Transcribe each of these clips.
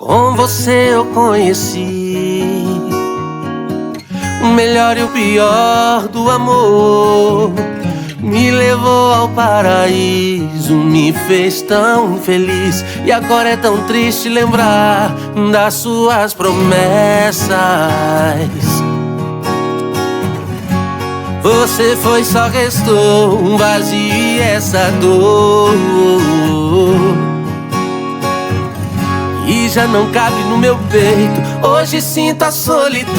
Com você eu conheci o melhor e o pior do amor. Me levou ao paraíso, me fez tão feliz. E agora é tão triste lembrar das suas promessas. Você foi, só restou um vazio e essa dor, e já não cabe no meu peito. Hoje sinto a solidão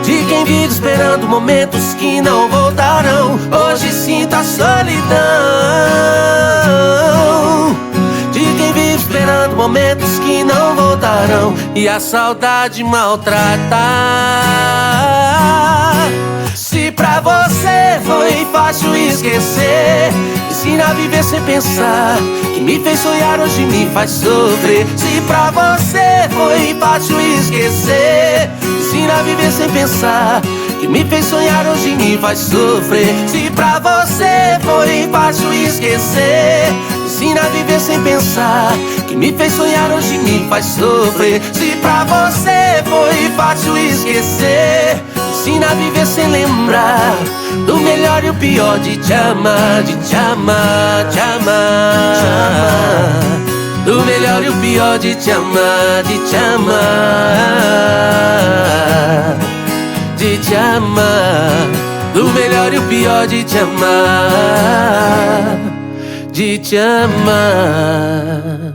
de quem vive esperando momentos que não voltarão. Hoje sinto a solidão de quem vive esperando momentos que não voltarão. E a saudade maltrata. Se pra você foi fácil esquecer, ensina a viver sem pensar, que me fez sonhar hoje me faz sofrer. Se pra você foi fácil esquecer, ensina a viver sem pensar, que me fez sonhar hoje me faz sofrer. Se pra você foi fácil esquecer, ensina a viver sem pensar, que me fez sonhar hoje me faz sofrer. Se pra você foi fácil esquecer, ensina a viver sem lembrar do melhor e o pior de te amar, de te amar, te amar, te amar. Do melhor e o pior de te amar, de te amar, de te amar. Do melhor e o pior de te amar, de te amar.